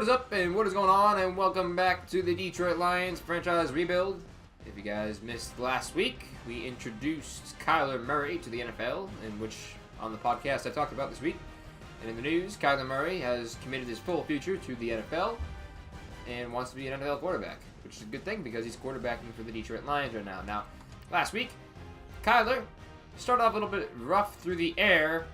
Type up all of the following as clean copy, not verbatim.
is up and what is going on, and welcome back to the Detroit Lions franchise rebuild. If you guys missed last week, we introduced Kyler Murray to the NFL, in which on the podcast I talked about this week. And in the news, Kyler Murray has committed his full future to the NFL and wants to be an NFL quarterback, which is a good thing because he's quarterbacking for the Detroit Lions right now. Now, last week, Kyler started off a little bit rough through the air,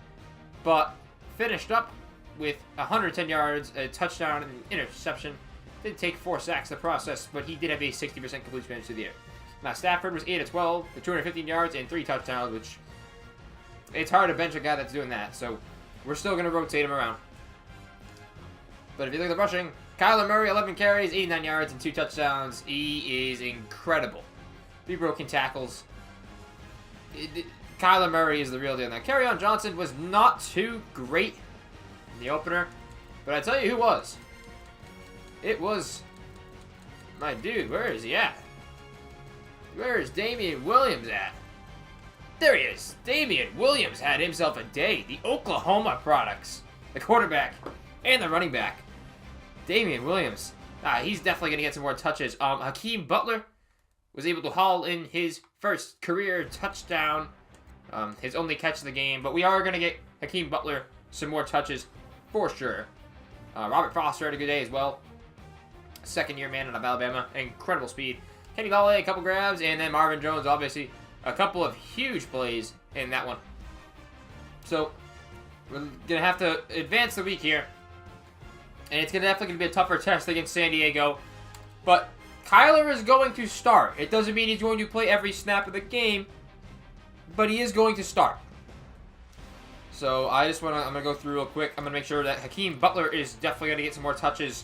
but finished up with 110 yards, a touchdown, and an interception. Did take 4 sacks in the process, but he did have a 60% completion percentage to the air. Now, Stafford was 8 of 12 for 215 yards and 3 touchdowns, which it's hard to bench a guy that's doing that, so we're still going to rotate him around. But if you look at the rushing, Kyler Murray, 11 carries, 89 yards, and 2 touchdowns. He is incredible. 3 broken tackles. Kyler Murray is the real deal. Now, Kerryon Johnson was not too great in the opener, but I tell you who was. It was my dude. Where is he at? Where is Damian Williams at? There he is. Damian Williams had himself a day. The Oklahoma products, the quarterback and the running back. Damian Williams. He's definitely going to get some more touches. Hakeem Butler was able to haul in his first career touchdown. His only catch of the game. But we are going to get Hakeem Butler some more touches for sure. Robert Foster had a good day as well. Second-year man out of Alabama. Incredible speed. Kenny Galladay, a couple grabs. And then Marvin Jones, obviously, a couple of huge plays in that one. So, we're going to have to advance the week here. And it's definitely going to be a tougher test against San Diego. But Kyler is going to start. It doesn't mean he's going to play every snap of the game. But he is going to start. So I'm going to go through real quick. I'm going to make sure that Hakeem Butler is definitely going to get some more touches.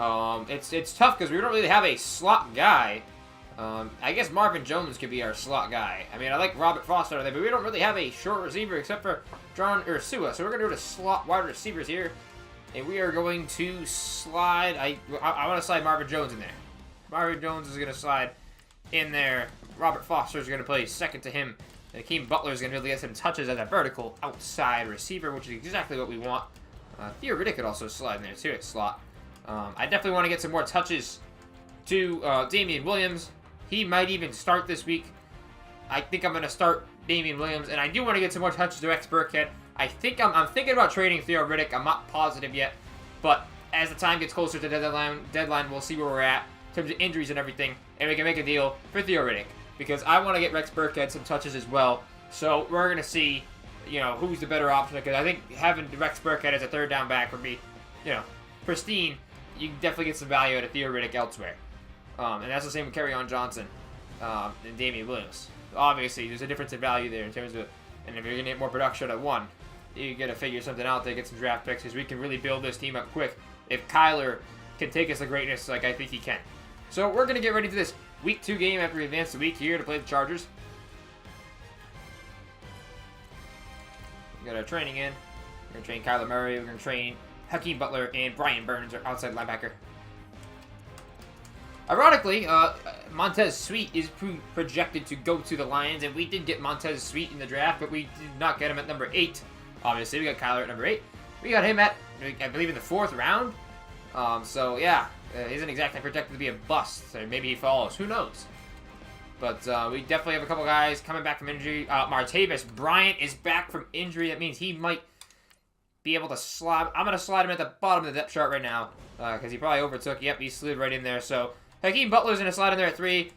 It's tough because we don't really have a slot guy. I guess Marvin Jones could be our slot guy. I mean, I like Robert Foster there, but we don't really have a short receiver except for John Ursua. So we're going to go to slot wide receivers here. And we are going to slide. I want to slide Marvin Jones in there. Marvin Jones is going to slide in there. Robert Foster is going to play second to him. And Hakeem Butler is going to be able to get some touches as a vertical outside receiver, which is exactly what we want. Theo Riddick could also slide in there too at slot. I definitely want to get some more touches to Damian Williams. He might even start this week. I think I'm going to start Damian Williams, and I do want to get some more touches to Rex Burkhead. I'm thinking about trading Theo Riddick. I'm not positive yet, but as the time gets closer to the deadline, we'll see where we're at in terms of injuries and everything, and we can make a deal for Theo Riddick because I want to get Rex Burkhead some touches as well. So we're going to see, who's the better option because I think having Rex Burkhead as a third down back would be, pristine. You can definitely get some value out of Theo Riddick elsewhere. And that's the same with Kerryon Johnson and Damian Williams. Obviously, there's a difference in value there in terms of, and if you're going to get more production at one, you got to figure something out there, get some draft picks, because we can really build this team up quick if Kyler can take us to greatness like I think he can. So we're going to get ready for this Week 2 game after we advance the week here to play the Chargers. We got our training in. We're going to train Kyler Murray. We're going to train Hakeem Butler and Brian Burns, our outside linebacker. Ironically, Montez Sweat is projected to go to the Lions, and we did get Montez Sweat in the draft, but we did not get him at number 8. Obviously, we got Kyler at number 8. We got him at, I believe, in the 4th round. So, yeah, isn't exactly projected to be a bust. So maybe he falls. Who knows? But we definitely have a couple guys coming back from injury. Martavis Bryant is back from injury. That means he might be able to slide. I'm going to slide him at the bottom of the depth chart right now because he probably overtook. Yep, he slid right in there. So Hakeem Butler's going to slide in there at 3.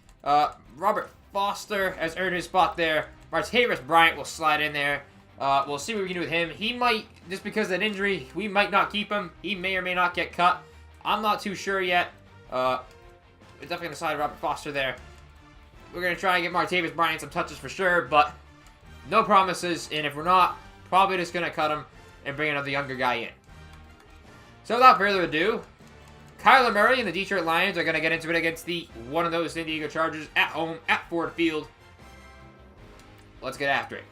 Robert Foster has earned his spot there. Martavis Bryant will slide in there. We'll see what we can do with him. He might, just because of that injury, we might not keep him. He may or may not get cut. I'm not too sure yet. We're definitely going to slide Robert Foster there. We're going to try and get Martavis Bryant some touches for sure, but no promises. And if we're not, probably just going to cut him and bring another younger guy in. So without further ado, Kyler Murray and the Detroit Lions are going to get into it against one of those San Diego Chargers at home at Ford Field. Let's get after it.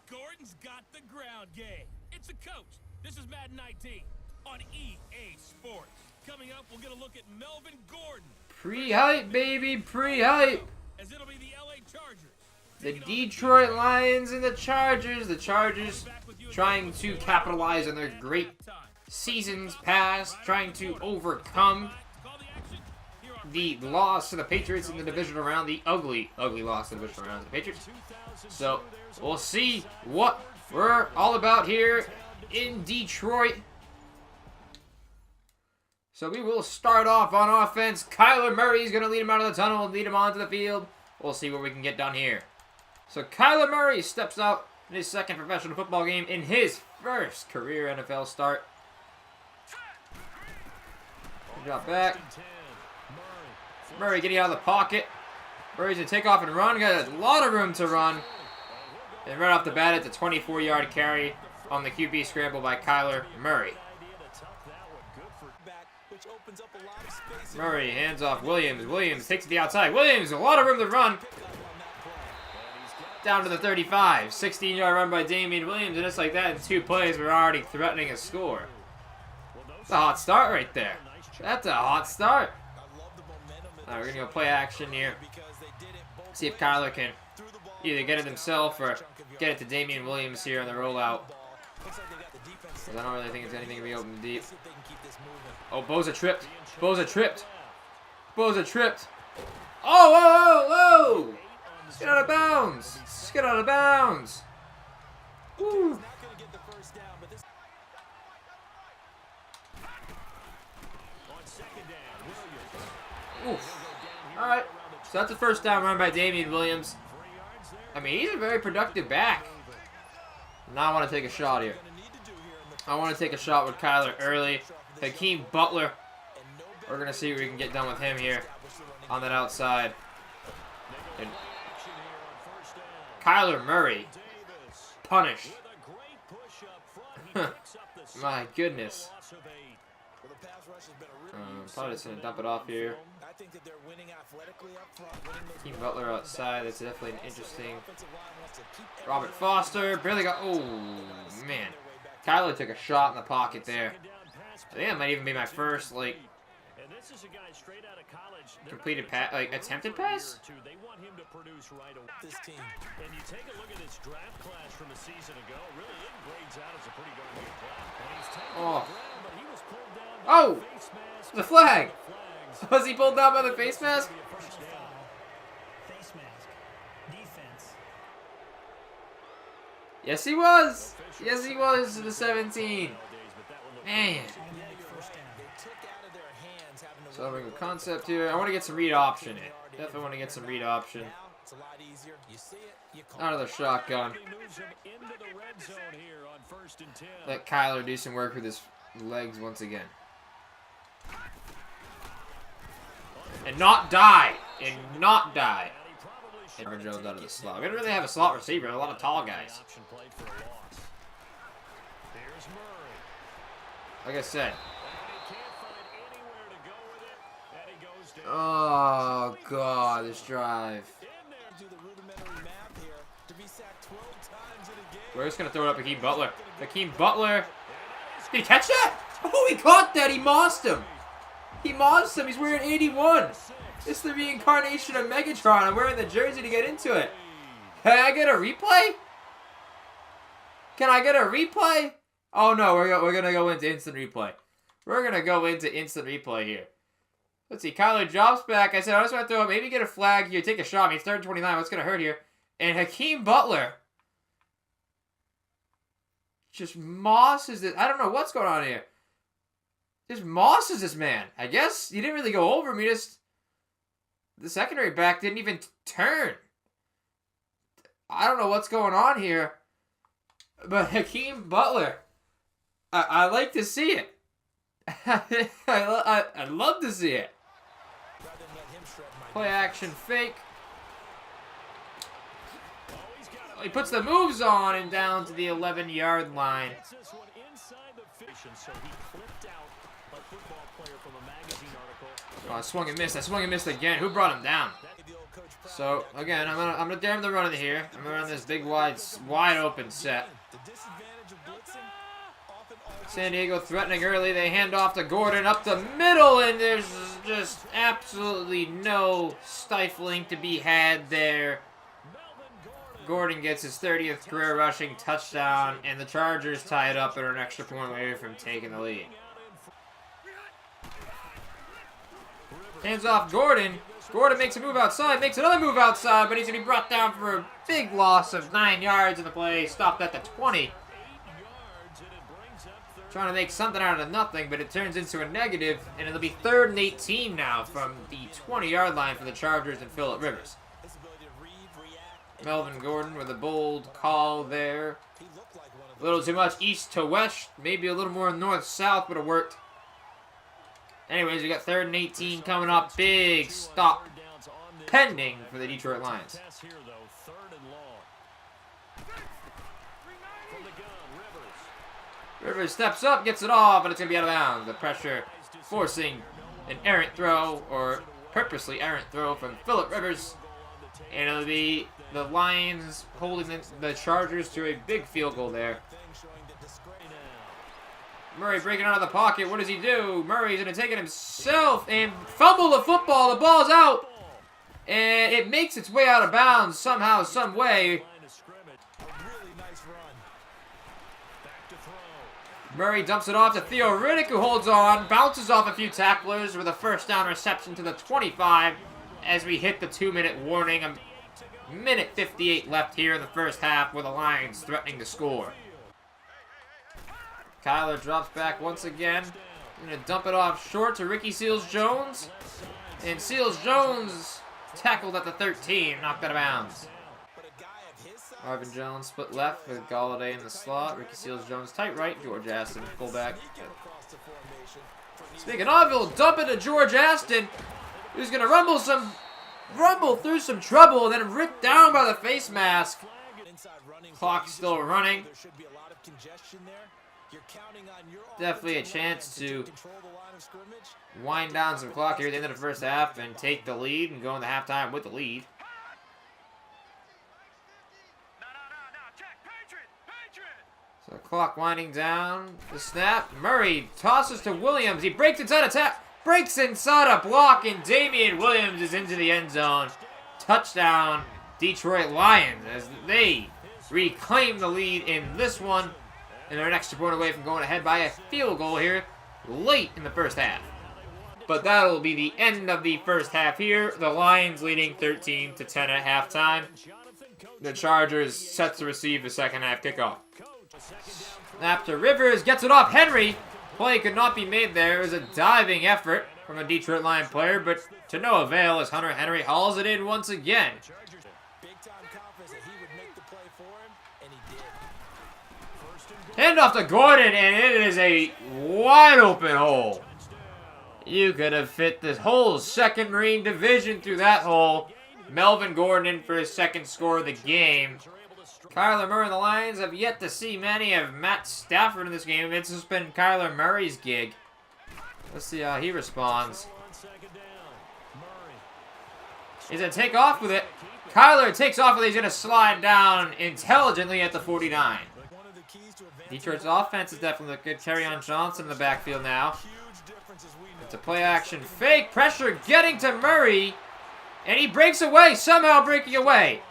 Gordon's got the ground game. It's a coach. This is Madden 19 on EA Sports. Coming up, we'll get a look at Melvin Gordon. Pre-hype, baby, pre-hype. As it'll be the LA Chargers. The Detroit Lions and the Chargers. The Chargers trying to capitalize on their great seasons past, trying to overcome the loss to the Patriots in the divisional round, the ugly loss in the divisional round to the Patriots. So we'll see what we're all about here in Detroit. So we will start off on offense. Kyler Murray is going to lead him out of the tunnel and lead him onto the field. We'll see what we can get done here. So Kyler Murray steps out in his second professional football game in his first career NFL start. Drop back. Murray getting out of the pocket. Murray's going to take off and run. Got a lot of room to run. And right off the bat, it's a 24-yard carry on the QB scramble by Kyler Murray. Murray hands off Williams. Williams takes it to the outside. Williams, a lot of room to run. Down to the 35. 16-yard run by Damian Williams. And just like that, in 2 plays, we're already threatening a score. That's a hot start right there. That's a hot start. All right, we're going to go play action here. See if Kyler can either get it himself or get it to Damian Williams here on the rollout. Because I don't really think it's anything to be open deep. Oh, Boza tripped. Boza tripped. Boza tripped. Oh, whoa, whoa, whoa! Let's get out of bounds. Let's get out of bounds. Woo. Oof. Alright, so that's a first down run by Damian Williams. I mean, he's a very productive back. Now I want to take a shot here. I want to take a shot with Kyler early. Hakeem Butler. We're going to see what we can get done with him here on that outside. And Kyler Murray. Punished. My goodness. Probably just going to dump it off here. Hakeem Butler outside. That's definitely an interesting. Robert Foster. Barely got. Oh, man. Kyler took a shot in the pocket there. I think that might even be my first, like, completed pass, like, attempted pass? They want him to produce right away. This team. And you take a look at this draft class from a season ago, really it grades out as a pretty darn good class. Oh. Oh! The flag! Was he pulled down by the face mask? Face mask. Defense. Yes, he was! Yes, he was to the 17. Man. So I'm going to concept here. I want to get some read option in. Definitely want to get some read option. Out of the shotgun. Let Kyler do some work with his legs once again. And not die. And not die. And Aaron Jones out of the slot. We don't really have a slot receiver. A lot of tall guys. Like I said. Oh, God, this drive. We're just going to throw it up Hakeem Butler. Hakeem Butler. Did he catch that? Oh, he caught that. He mossed him. He mossed him. He's wearing 81. It's the reincarnation of Megatron. I'm wearing the jersey to get into it. Can I get a replay? Can I get a replay? Oh, no, we're going to go into instant replay. We're going to go into instant replay here. Let's see, Kyler drops back. I said, I just want to throw it. Maybe get a flag here. Take a shot. I mean, it's 3rd and 29. What's going to hurt here? And Hakeem Butler just mosses it. I don't know what's going on here. Just mosses this man. I guess he didn't really go over him. He just... The secondary back didn't even turn. I don't know what's going on here. But Hakeem Butler, I like to see it. I love to see it. Play action fake. He puts the moves on and down to the 11-yard line. Oh, I swung and missed. I swung and missed again. Who brought him down? So again, I'm gonna dare the run in here. I'm gonna run this big wide open set. San Diego threatening early. They hand off to Gordon up the middle, and there's just absolutely no stifling to be had there. Gordon gets his 30th career rushing touchdown, and the Chargers tie it up and are an extra point away from taking the lead. Hands off Gordon. Gordon makes a move outside, makes another move outside, but he's going to be brought down for a big loss of 9 yards in the play. Stopped at the 20. Trying to make something out of nothing, but it turns into a negative, and it'll be 3rd and 18 now from the 20-yard line for the Chargers and Phillip Rivers. Melvin Gordon with a bold call there. A little too much east to west, maybe a little more north-south would have worked. Anyways, we got 3rd and 18 coming up. Big stop pending for the Detroit Lions. Rivers steps up, gets it off, and it's going to be out of bounds. The pressure forcing an errant throw, or purposely errant throw from Phillip Rivers. And it'll be the Lions holding the Chargers to a big field goal there. Murray breaking out of the pocket. What does he do? Murray's going to take it himself and fumble the football. The ball's out. And it makes its way out of bounds somehow, some way. Murray dumps it off to Theo Riddick, who holds on. Bounces off a few tacklers with a first down reception to the 25 as we hit the 2-minute warning. A minute 58 left here in the first half with the Lions threatening to score. Kyler drops back once again. Going to dump it off short to Ricky Seals-Jones. And Seals-Jones tackled at the 13, knocked out of bounds. Marvin Jones split left with Galladay in the slot. Ricky Seals-Jones tight right. George Aston fullback. Speaking of, he'll dump it to George Aston, who's going to rumble through some trouble and then ripped down by the face mask. Clock still running. Definitely a chance to wind down some clock here at the end of the first half and take the lead and go into halftime with the lead. So clock winding down. The snap. Murray tosses to Williams. He breaks inside a block, and Damian Williams is into the end zone. Touchdown, Detroit Lions, as they reclaim the lead in this one. And they're an extra point away from going ahead by a field goal here late in the first half. But that'll be the end of the first half here. The Lions leading 13-10 at halftime. The Chargers set to receive the second half kickoff. Snap to Rivers, gets it off Henry. Play could not be made there. It was a diving effort from a Detroit Lion player, but to no avail as Hunter Henry hauls it in once again. Handoff to Gordon, and it is a wide open hole. You could have fit this whole 2nd Marine Division through that hole. Melvin Gordon in for his second score of the game. Kyler Murray and the Lions have yet to see many of Matt Stafford in this game. It's just been Kyler Murray's gig. Let's see how he responds. He's going to take off with it. Kyler takes off with it. He's going to slide down intelligently at the 49. Detroit's offense is definitely good. Kerryon Johnson in the backfield now. It's a play action fake. Pressure getting to Murray. And he breaks away. Somehow breaking away.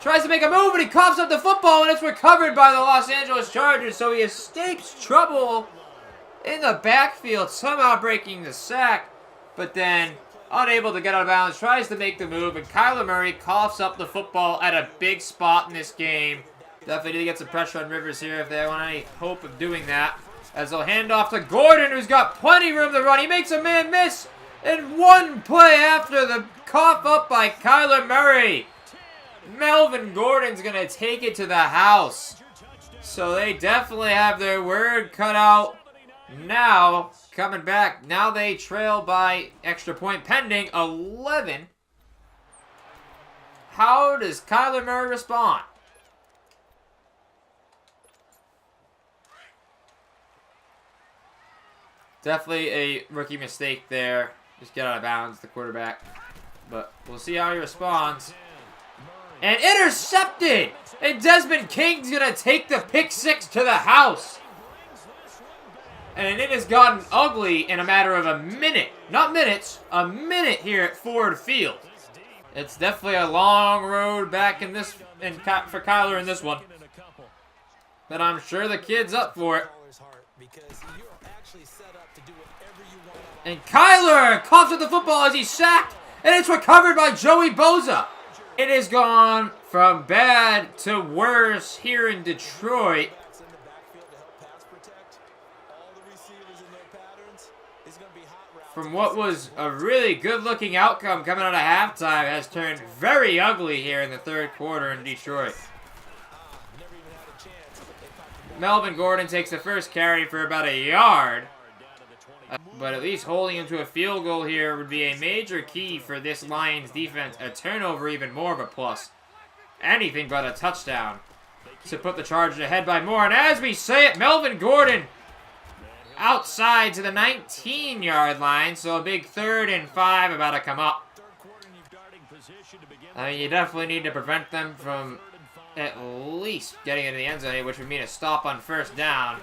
Tries to make a move, and he coughs up the football, and it's recovered by the Los Angeles Chargers. So he escapes trouble in the backfield, somehow breaking the sack. But then, unable to get out of bounds, tries to make the move, and Kyler Murray coughs up the football at a big spot in this game. Definitely need to get some pressure on Rivers here if they want any hope of doing that. As they'll hand off to Gordon, who's got plenty of room to run. He makes a man miss, and one play after the cough up by Kyler Murray. Melvin Gordon's going to take it to the house. So they definitely have their word cut out. Now, coming back, now they trail by extra point pending 11. How does Kyler Murray respond? Definitely a rookie mistake there. Just get out of bounds, the quarterback. But we'll see how he responds. And intercepted! And Desmond King's going to take the pick six to the house. And it has gotten ugly in a matter of a minute. Not minutes, a minute here at Ford Field. It's definitely a long road back in this for Kyler in this one. But I'm sure the kid's up for it. And Kyler coughs at the football as he's sacked, and it's recovered by Joey Bosa. It has gone from bad to worse here in Detroit. From what was a really good-looking outcome coming out of halftime has turned very ugly here in the third quarter in Detroit. Melvin Gordon takes the first carry for about a yard. But at least holding him to a field goal here would be a major key for this Lions defense. A turnover even more of a plus. Anything but a touchdown to put the Chargers ahead by more. And as we say it, Melvin Gordon outside to the 19-yard line. So a big 3rd and 5 about to come up. I mean, you definitely need to prevent them from at least getting into the end zone, which would mean a stop on first down.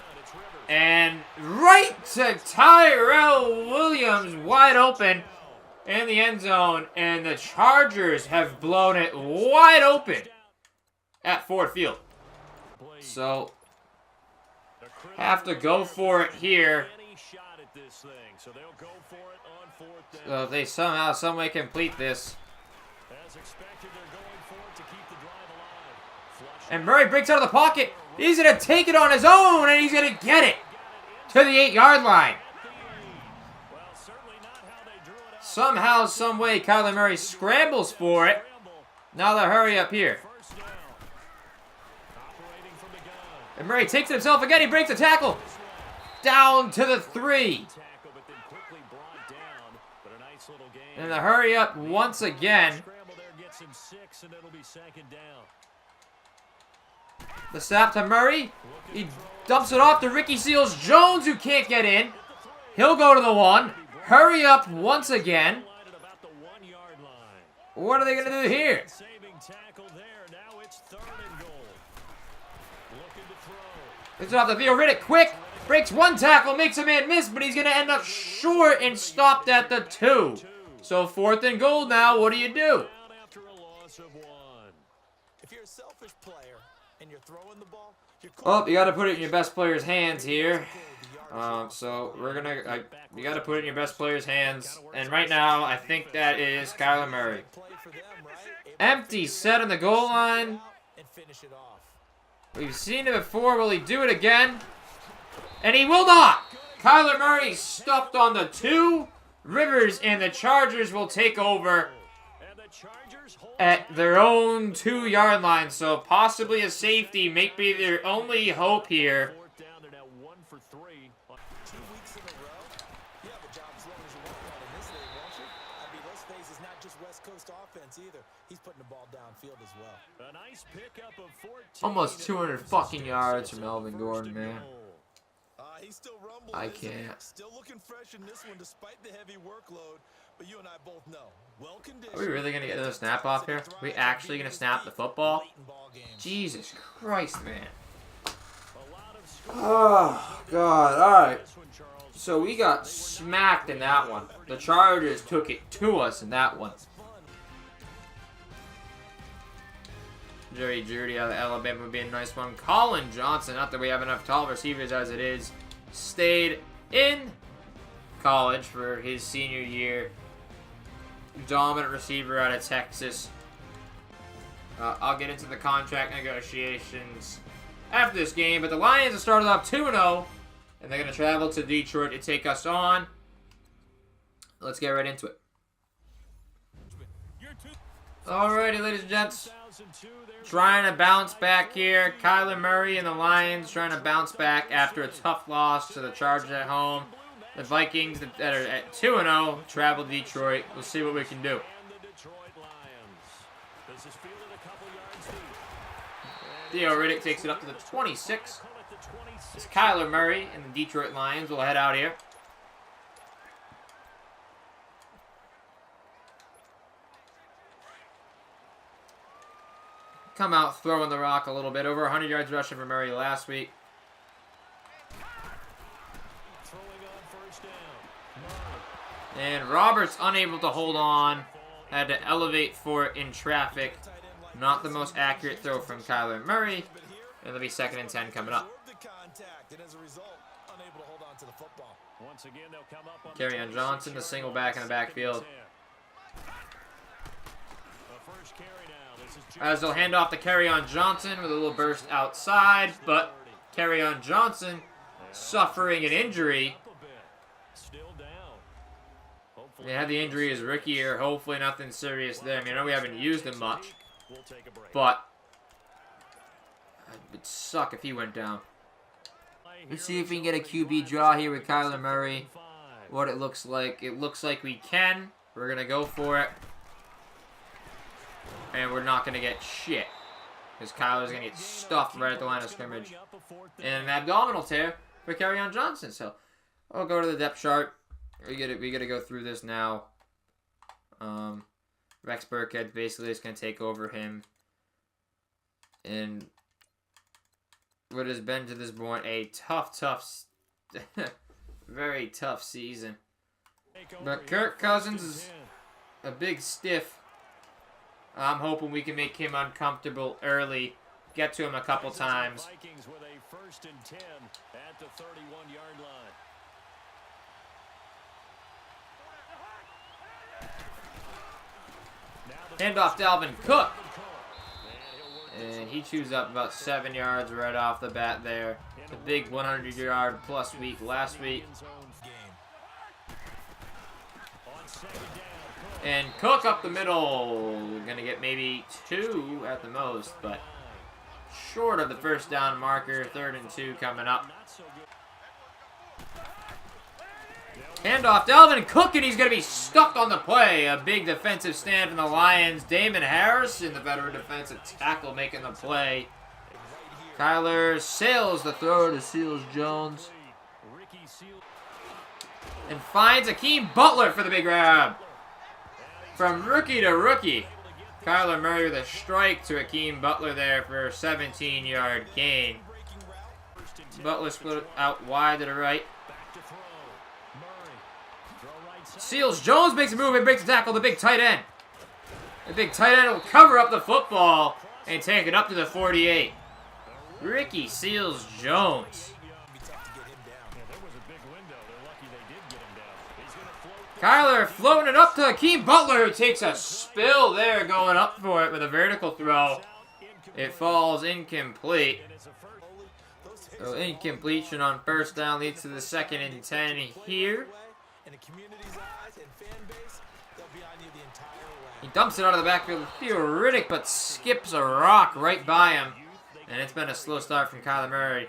And right to Tyrell Williams, wide open in the end zone. And the Chargers have blown it wide open at Ford Field. So, have to go for it here. So if they somehow, someway complete this. And Murray breaks out of the pocket. He's going to take it on his own, and he's going to get it to the 8-yard line. Somehow, someway, Kyler Murray scrambles for it. Now the hurry up here. And Murray takes it himself again. He breaks the tackle. Down to the 3. And the hurry up once again. The snap to Murray. He dumps it off to Ricky Seals-Jones, who can't get in. He'll go to the 1. Hurry up once again. What are they going to do here? It's off to Theo Riddick. Quick. Breaks one tackle. Makes a man miss, but he's going to end up short and stopped at the 2. So 4th and goal now. What do you do? If you're a selfish player and you're throwing the ball, well, you got to put it in your best player's hands here. So we're gonna, you got to put it in your best player's hands. And right now, I think that is Kyler Murray. Empty set on the goal line. We've seen it before. Will he do it again? And he will not. Kyler Murray stuffed on the 2. Rivers and the Chargers will take over at their own 2-yard line. So possibly a safety may be their only hope here. Almost 200 fucking yards from Melvin Gordon, man. I can't. Still looking fresh in this one despite the heavy workload, but you and I both know. Are we really gonna get another snap off here? Are we actually gonna snap the football? Jesus Christ, man. Oh, God. Alright. So we got smacked in that one. The Chargers took it to us in that one. Jerry Jeudy out of Alabama would be a nice one. Colin Johnson, not that we have enough tall receivers as it is, stayed in college for his senior year. Dominant receiver out of Texas. I'll get into the contract negotiations after this game, but the Lions have started off 2-0, and they're going to travel to Detroit to take us on. Let's get right into it. Alrighty, ladies and gents. Trying to bounce back here. Kyler Murray and the Lions trying to bounce back after a tough loss to the Chargers at home. The Vikings that are at 2-0 travel to Detroit. We'll see what we can do. Theo Riddick takes it up to the 26. It's Kyler Murray and the Detroit Lions will head out here. Come out throwing the rock a little bit. Over 100 yards rushing for Murray last week. And Roberts unable to hold on. Had to elevate for it in traffic. Not the most accurate throw from Kyler Murray. It'll be 2nd and 10 coming up. Kerryon Johnson, the single back in the backfield. As they'll hand off to Kerryon Johnson with a little burst outside, but Kerryon Johnson suffering an injury. He had the injury his rookie year. Hopefully nothing serious there. I mean, I know we haven't used him much, but it would suck if he went down. Let's see if we can get a QB draw here with Kyler Murray. What it looks like. It looks like we can. We're going to go for it. And we're not going to get shit. Because Kyler's going to get stuffed right at the line of scrimmage. And an abdominal tear for Kerryon Johnson. So, I'll go to the depth chart. We gotta go through this now. Rex Burkhead basically is going to take over him. And what has been to this point a tough, very tough season. But Kirk Cousins is a big stiff. I'm hoping we can make him uncomfortable early. Get to him a couple times. Hand off Dalvin Cook. And he chews up about 7 yards right off the bat there. The big 100-yard plus week last week. And Cook up the middle. We're going to get maybe 2 at the most, but short of the first down marker. 3rd and 2 coming up. Handoff, Dalvin Cook, and he's going to be stuck on the play. A big defensive stand from the Lions. Damon Harrison, the veteran defensive tackle, making the play. Kyler sails the throw to Seals Jones. And finds Akeem Butler for the big grab. From rookie to rookie. Kyler Murray with a strike to Akeem Butler there for a 17-yard gain. Butler split out wide to the right. Seals Jones makes a move and breaks the tackle, the big tight end. The big tight end will cover up the football and take it up to the 48. Ricky Seals Jones. Kyler floating it up to Akeem Butler, who takes a spill there going up for it with a vertical throw. It falls incomplete. So incompletion on first down leads to the 2nd and 10 here. He dumps it out of the backfield with Theo Riddick, but skips a rock right by him. And it's been a slow start from Kyler Murray.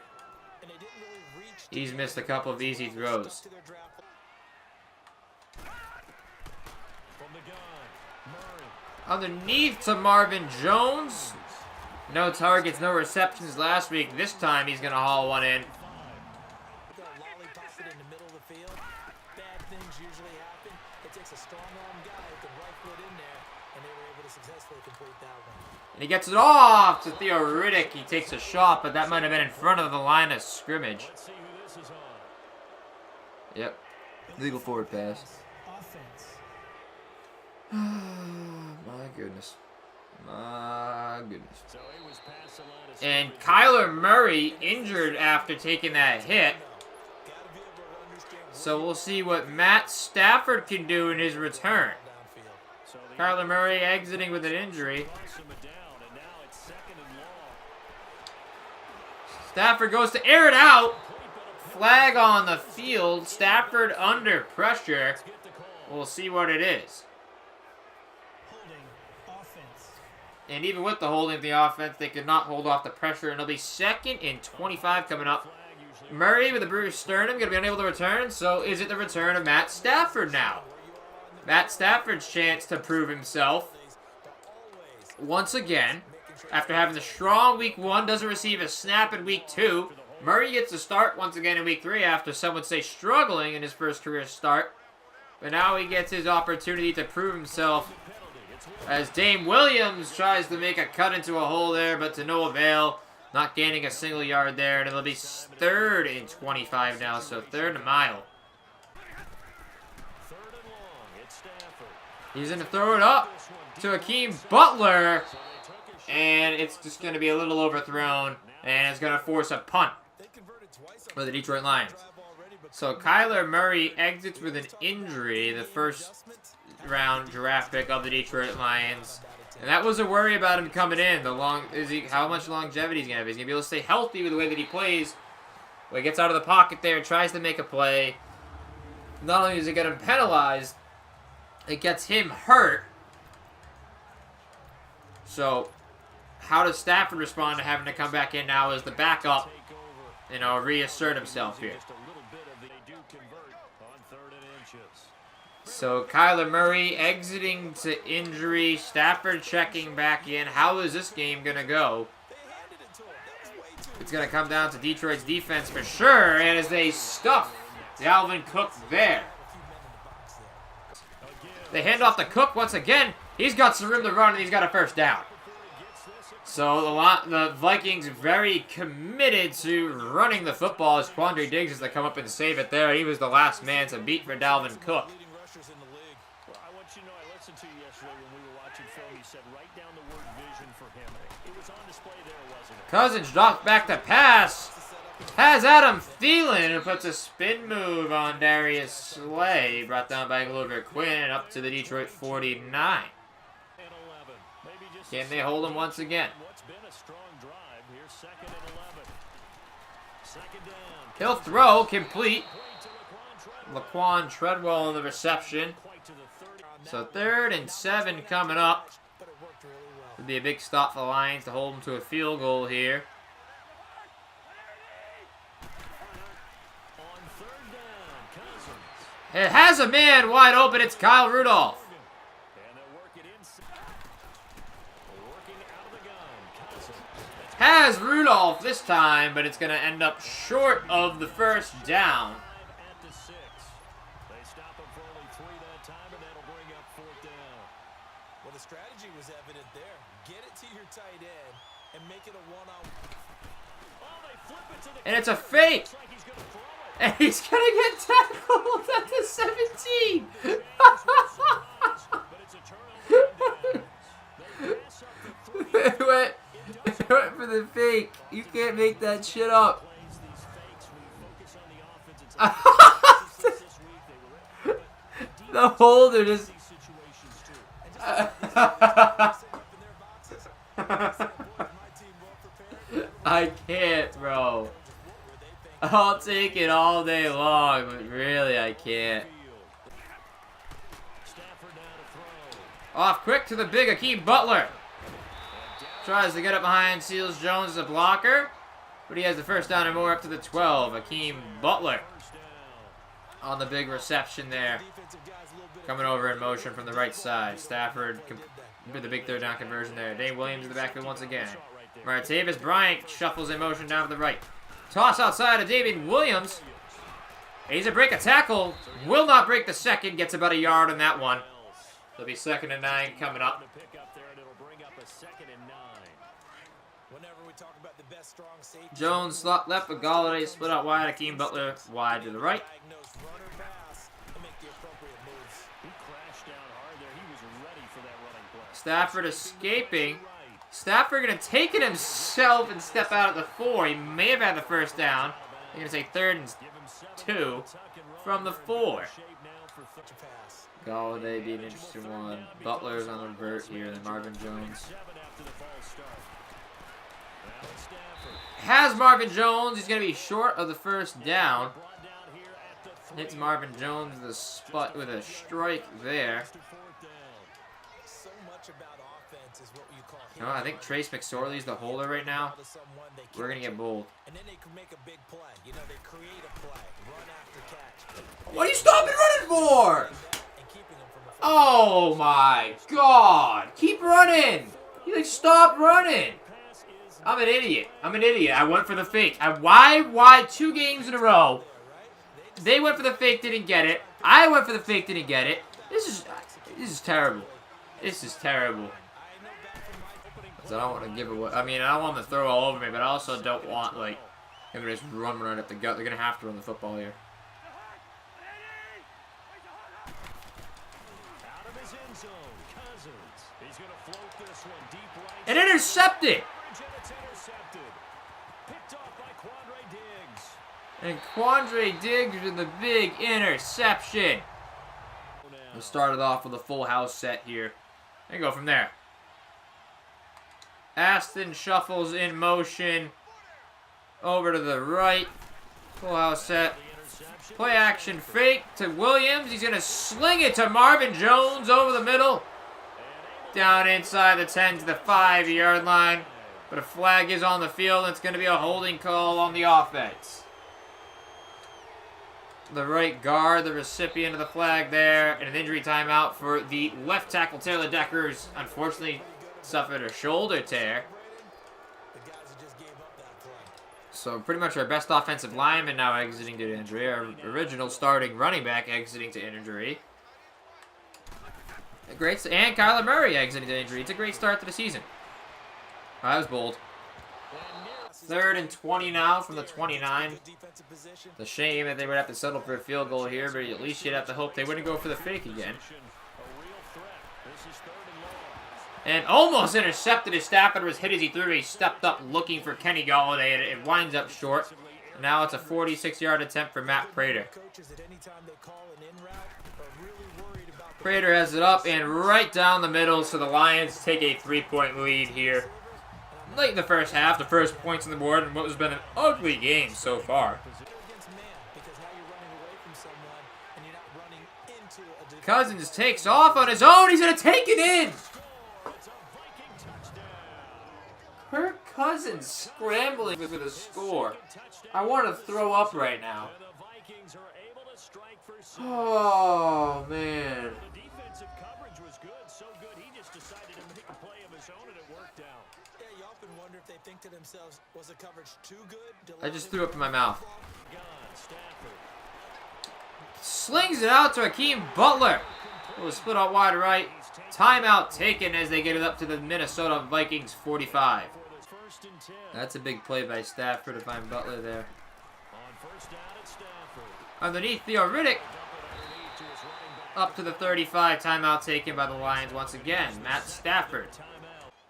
He's missed a couple of easy throws. Underneath to Marvin Jones. No targets, no receptions last week. This time he's going to haul one in. And he gets it off to Theo Riddick. He takes a shot, but that might have been in front of the line of scrimmage. Yep. Legal forward pass. My goodness. My goodness. And Kyler Murray injured after taking that hit. So we'll see what Matt Stafford can do in his return. Kyler Murray exiting with an injury. Stafford goes to air it out. Flag on the field. Stafford under pressure. We'll see what it is. And even with the holding of the offense, they could not hold off the pressure. And it'll be 2nd and 25 coming up. Murray with a bruised sternum, going to be unable to return. So is it the return of Matt Stafford now? Matt Stafford's chance to prove himself. Once again, after having a strong week 1, doesn't receive a snap in week 2. Murray gets a start once again in week 3 after some would say struggling in his first career start. But now he gets his opportunity to prove himself as Dame Williams tries to make a cut into a hole there, but to no avail. Not gaining a single yard there, and it'll be 3rd and 25 now, so 3rd and a mile. He's going to throw it up to Hakeem Butler. And it's just going to be a little overthrown. And it's going to force a punt for the Detroit Lions. So Kyler Murray exits with an injury, the first round draft pick of the Detroit Lions. And that was a worry about him coming in. How much longevity he's going to have. He's going to be able to stay healthy with the way that he plays. When he gets out of the pocket there, tries to make a play. Not only does it get him penalized, it gets him hurt. So, how does Stafford respond to having to come back in now as the backup, reassert himself here? So, Kyler Murray exiting to injury, Stafford checking back in. How is this game going to go? It's going to come down to Detroit's defense for sure, and as they stuff Dalvin Cook there. They hand off to Cook once again. He's got some room to run, and he's got a first down. So the Vikings very committed to running the football as Quandre Diggs has to come up and save it there. He was the last man to beat for Dalvin Cook. I want you to know, I listened to you yesterday when we were watching film. You said write down the word vision for him. It was on display there, wasn't it? Cousins drops back to pass. Has Adam Thielen, who puts a spin move on Darius Slay. Brought down by Glover Quinn up to the Detroit 49. Can they hold him once again? He'll throw, complete. Laquan Treadwell on the reception. So 3rd and 7 coming up. Would be a big stop for the Lions to hold them to a field goal here. It has a man wide open. It's Kyle Rudolph. Has Rudolph this time, but it's going to end up short of the first down. Well, the strategy was evident there. Get it to your tight end and make it a one-on-one. And it's a fake. And he's going to get tackled at the 17. It went for the fake. You can't make that shit up. The holder just... I can't, bro. I'll take it all day long, but really I can't. Off quick to the big Hakeem Butler. Tries to get up behind Seals Jones as a blocker, but he has the first down and more up to the 12. Hakeem Butler on the big reception there. Coming over in motion from the right side. Stafford with the big 3rd down conversion there. Dave Williams in the backfield once again. Martavis Bryant shuffles in motion down to the right. Toss outside of David Williams. He's a break a tackle. Will not break the second. Gets about a yard on that one. It'll be 2nd and 9 coming up. Jones slot left with Galladay. Split out wide. Hakeem Butler wide to the right. Stafford escaping. Stafford going to take it himself and step out at the 4. He may have had the first down. They're going to say 3rd and 2 from the 4. Galladay be an interesting one. Butler's on the vert here, then Marvin Jones. Has Marvin Jones. He's going to be short of the first down. Hits Marvin Jones with a spot with a strike there. No, I think Trace McSorley's the holder right now. We're going to get bold. What are you stopping running for? Oh my God. Keep running. You like, stop running. I'm an idiot. I went for the fake. Why 2 games in a row? They went for the fake, didn't get it. I went for the fake, didn't get it. This is terrible. This is terrible. I don't want to give away. I mean, I don't want them to throw all over me, but I also don't want, like, him to just run right up the gut. They're going to have to run the football here. his end zone. Cousins. He's going to float this one deep right. And intercepted. It's intercepted. Picked off by Quandre Diggs. And Quandre Diggs with the big interception. We started off with a full house set here. And go from there. Aston shuffles in motion. Over to the right. Full house set. Play action fake to Williams. He's going to sling it to Marvin Jones over the middle. Down inside the 10 to the 5-yard line. But a flag is on the field, and it's going to be a holding call on the offense. The right guard, the recipient of the flag there, and an injury timeout for the left tackle, Taylor Deckers. Unfortunately, suffered a shoulder tear. So pretty much our best offensive lineman now exiting due to injury. Our original starting running back exiting to injury. And Kyler Murray exiting to injury. It's a great start to the season. Oh, that was bold. 3rd and 20 now from the 29. It's a shame that they would have to settle for a field goal here, but at least you'd have to hope they wouldn't go for the fake again. And almost intercepted as Stafford was hit as he threw. He stepped up looking for Kenny Galladay, and it winds up short. Now it's a 46-yard attempt for Matt Prater. Prater has it up and right down the middle, so the Lions take a 3-point lead here. Late in the first half, the first points on the board in what has been an ugly game so far. Cousins takes off on his own. He's going to take it in. Kirk Cousins scrambling with a score. I want to throw up right now. Oh, man. The defensive coverage was good, so good he just decided to make a play of his own and it worked out. Yeah, you often wonder if they think to themselves, was the coverage too good? I just threw up in my mouth. Slings it out to Hakeem Butler. It was split out wide right. Timeout taken as they get it up to the Minnesota Vikings 45. That's a big play by Stafford to find Butler there. Underneath Theo Riddick. Up to the 35. Timeout taken by the Lions once again. Matt Stafford.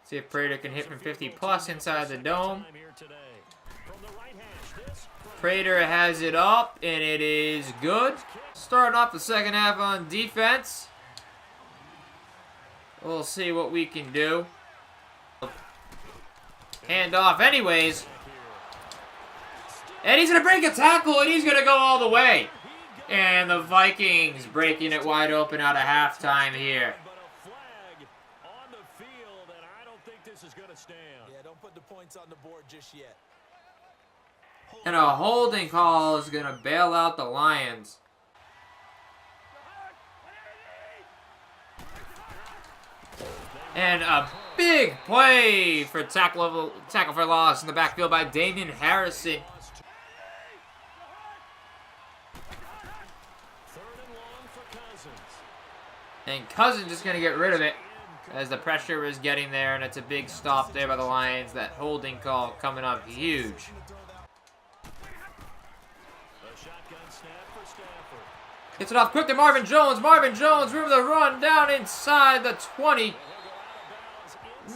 See if Prater can hit from 50 plus inside the dome. Prater has it up, and it is good. Starting off the second half on defense. We'll see what we can do. Hand off anyways. And he's going to break a tackle, and he's going to go all the way. And the Vikings breaking it wide open out of halftime here. Yeah, don't put the points on the board just yet. And a holding call is going to bail out the Lions. And a big play for tackle for loss in the backfield by Damian Harrison. And Cousins just going to get rid of it as the pressure is getting there, and it's a big stop there by the Lions. That holding call coming up huge. Gets it off quick to Marvin Jones. Marvin Jones, room to run down inside the 20.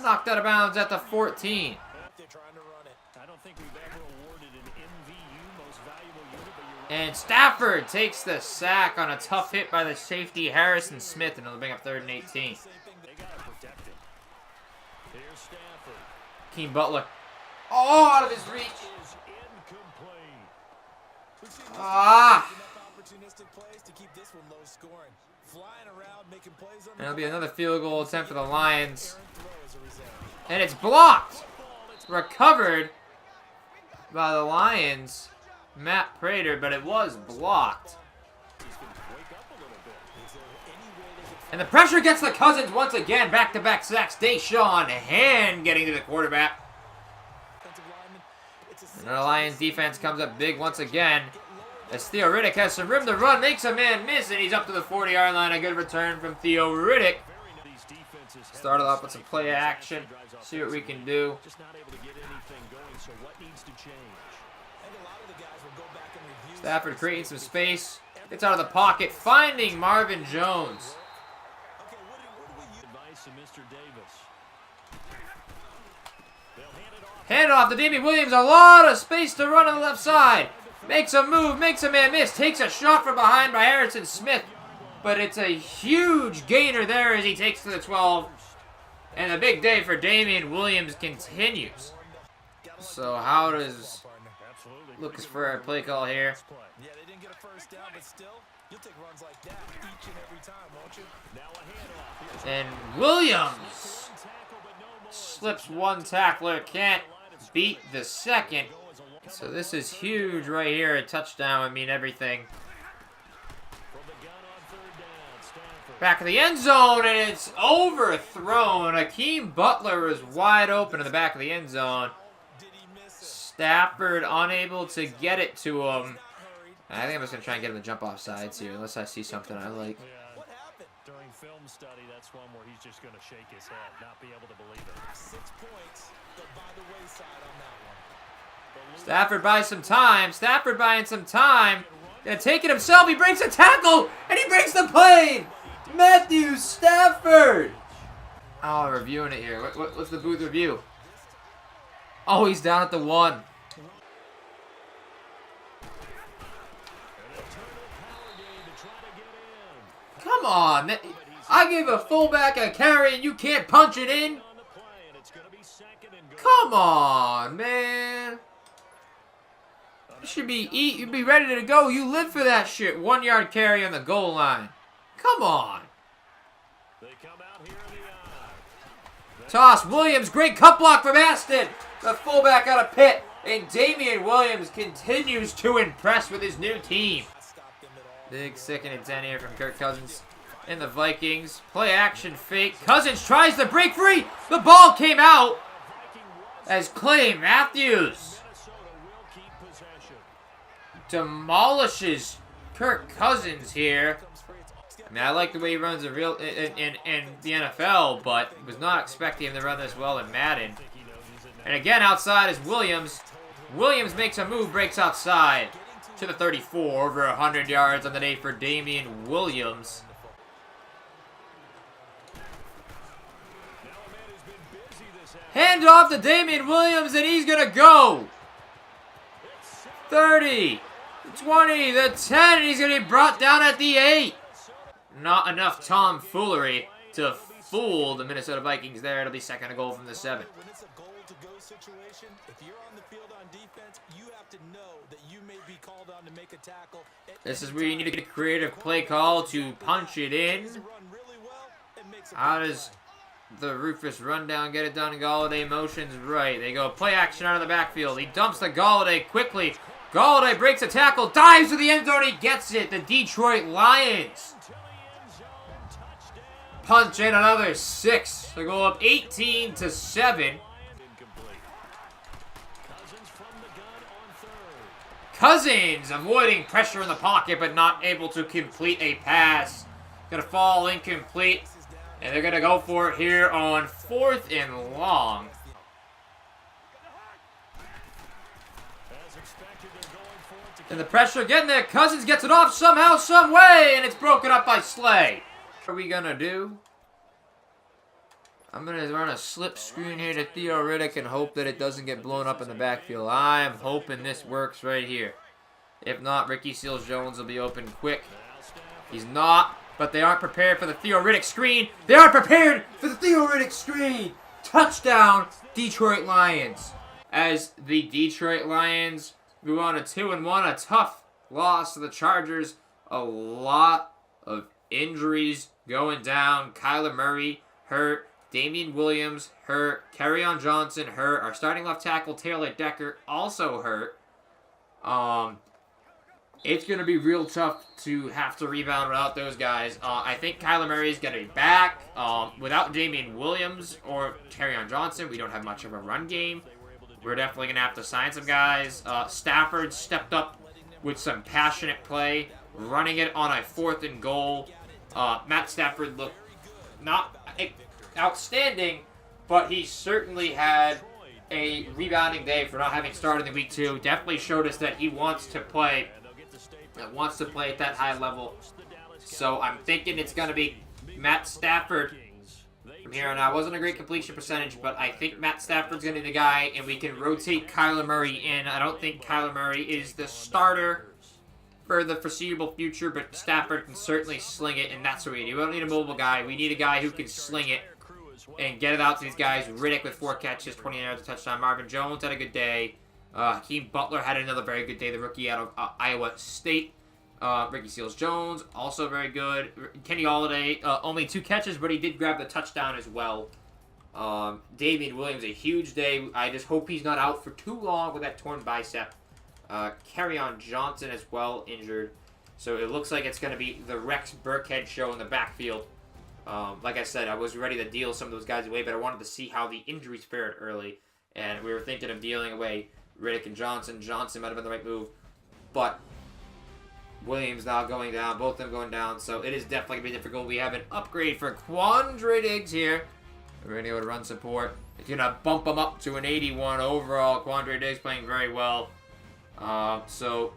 Knocked out of bounds at the 14. And Stafford takes the sack on a tough hit by the safety Harrison Smith, and it'll bring up 3rd and 18. Hakeem Butler. Oh, out of his reach. Ah. And it'll be another field goal attempt for the Lions. And it's blocked. It's recovered by the Lions. Matt Prater, but it was blocked. And the pressure gets the Cousins once again. Back-to-back sacks. Deshaun Hand getting to the quarterback. And the Lions defense comes up big once again. As Theo Riddick has some room to run, makes a man miss, and he's up to the 40-yard line. A good return from Theo Riddick. Started off with some play action. See what we can do. Stafford creating some space. Gets out of the pocket, finding Marvin Jones. defense to Mr. Davis. They'll hand it off. Hand off to Damian Williams. A lot of space to run on the left side. Makes a move, makes a man miss. Takes a shot from behind by Harrison Smith. But it's a huge gainer there as he takes to the 12. And the big day for Damian Williams continues. So how does Lucas for a play call here? Yeah, they didn't get a first down, but still, you'll take runs like that each and every time, won't you? Now a handoff. And Williams slips one tackler, can't beat the second. So this is huge right here. A touchdown would mean everything. Back of the end zone, and it's overthrown. Akeem Butler is wide open in the back of the end zone. Stafford unable to get it to him. I think I'm just going to try and get him to jump off sides here, unless I see something I like. What happened? During film study, that's one where he's just going to shake his head, not be able to believe it. 6 points, but by the wayside on that one. Stafford buys some time. Stafford buying some time. Gonna take it himself. He breaks a tackle, and he breaks the plane. Matthew Stafford. Oh, reviewing it here. What's the booth review? Oh, he's down at the 1. Come on. I gave a fullback a carry, and you can't punch it in? Come on, man. You should be you'd be ready to go. You live for that shit. 1 yard carry on the goal line. Come on. Toss. Williams. Great cut block from Aston. The fullback out of Pitt. And Damian Williams continues to impress with his new team. Big 2nd and 10 here from Kirk Cousins and the Vikings. Play action fake. Cousins tries to break free. The ball came out as Clay Matthews demolishes Kirk Cousins here. I mean, I like the way he runs in the NFL, but was not expecting him to run this well in Madden. And again, outside is Williams. Williams makes a move, breaks outside to the 34. Over 100 yards on the day for Damian Williams. Hand off to Damian Williams, and he's going to go. 30, 20, the 10, and he's going to be brought down at the 8. Not enough tomfoolery to fool the Minnesota Vikings there. It'll be 2nd and goal from the 7. When it's a goal-to-go situation, if you're on the field on defense, you have to know that you may be called on to make a tackle. This is where you need to get a creative play call to punch it in. How does the Rufus rundown get it done? Galladay motions right. They go play action out of the backfield. He dumps to Galladay quickly. Galladay breaks a tackle, dives to the end zone, he gets it. The Detroit Lions punch in another 6 to go up 18-7. Cousins avoiding pressure in the pocket, but not able to complete a pass. Gonna fall incomplete, and they're gonna go for it here on 4th and long. And the pressure getting there. Cousins gets it off somehow, some way, and it's broken up by Slay. What are we gonna do? I'm gonna run a slip screen here to Theo Riddick and hope that it doesn't get blown up in the backfield. I'm hoping this works right here. If not, Ricky Seals-Jones will be open quick. He's not, but they aren't prepared for the Theo Riddick screen. They are prepared for the Theo Riddick screen. Touchdown, Detroit Lions. As the Detroit Lions move on to 2-1, a tough loss to the Chargers. A lot of injuries going down. Kyler Murray hurt. Damian Williams hurt. Kerryon Johnson hurt. Our starting left tackle Taylor Decker also hurt. It's going to be real tough to have to rebound without those guys. I think Kyler Murray is going to be back. Without Damian Williams or Kerryon Johnson, we don't have much of a run game. We're definitely going to have to sign some guys. Stafford stepped up with some passionate play, running it on a 4th and goal. Matt Stafford looked not outstanding, but he certainly had a rebounding day for not having started in week 2. Definitely showed us that he wants to play at that high level. So I'm thinking it's going to be Matt Stafford from here on out. Wasn't a great completion percentage, but I think Matt Stafford's going to be the guy, and we can rotate Kyler Murray in. I don't think Kyler Murray is the starter for the foreseeable future, but Stafford can certainly sling it, and that's what we need. We don't need a mobile guy. We need a guy who can sling it and get it out to these guys. Riddick with 4 catches, 29 yards, a touchdown. Marvin Jones had a good day. Hakeem Butler had another very good day, the rookie out of Iowa State. Ricky Seals-Jones, also very good. Kenny Golladay, only 2 catches, but he did grab the touchdown as well. Damian Williams, a huge day. I just hope he's not out for too long with that torn bicep. Kerryon Johnson as well, injured. So it looks like it's going to be the Rex Burkhead show in the backfield. Like I said, I was ready to deal some of those guys away, but I wanted to see how the injuries fared early. And we were thinking of dealing away Riddick and Johnson. Johnson might have been the right move, but Williams now going down, both of them going down, so it is definitely going to be difficult. We have an upgrade for Quandre Diggs here. We're going to go to run support. It's going to bump him up to an 81 overall. Quandre Diggs playing very well. So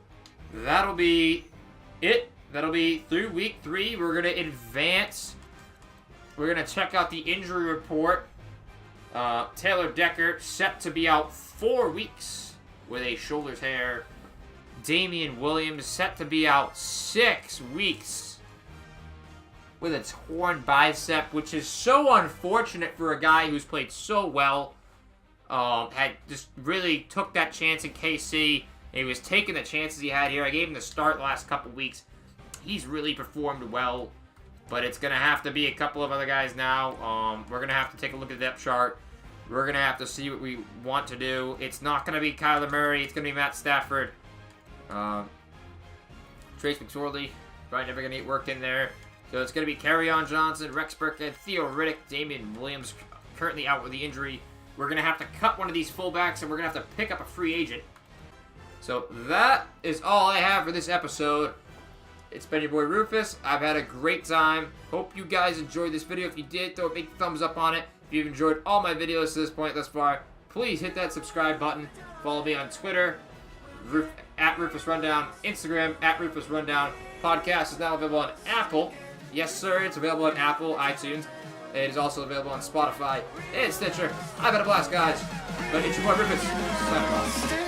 that'll be it. That'll be through week 3. We're going to advance. We're going to check out the injury report. Taylor Decker set to be out 4 weeks with a shoulder tear. Damian Williams set to be out 6 weeks with a torn bicep, which is so unfortunate for a guy who's played so well. Had just really took that chance in KC. He was taking the chances he had here. I gave him the start the last couple weeks. He's really performed well, but it's going to have to be a couple of other guys now. We're going to have to take a look at the depth chart. We're going to have to see what we want to do. It's not going to be Kyler Murray. It's going to be Matt Stafford. Trace McSorley probably never going to get worked in there. So it's going to be Kerryon Johnson, Rex Burkhead, Theo Riddick, Damian Williams currently out with the injury. We're going to have to cut one of these fullbacks, and we're going to have to pick up a free agent. So that is all I have for this episode. It's been your boy Rufus. I've had a great time. Hope you guys enjoyed this video. If you did, throw a big thumbs up on it. If you've enjoyed all my videos to this point thus far, please hit that subscribe button. Follow me on Twitter, at Rufus Rundown, Instagram, at Rufus Rundown. Podcast is now available on Apple. Yes, sir, it's available on Apple, iTunes. It is also available on Spotify and Stitcher. I've had a blast, guys. But it's your boy Rufus. Signing off.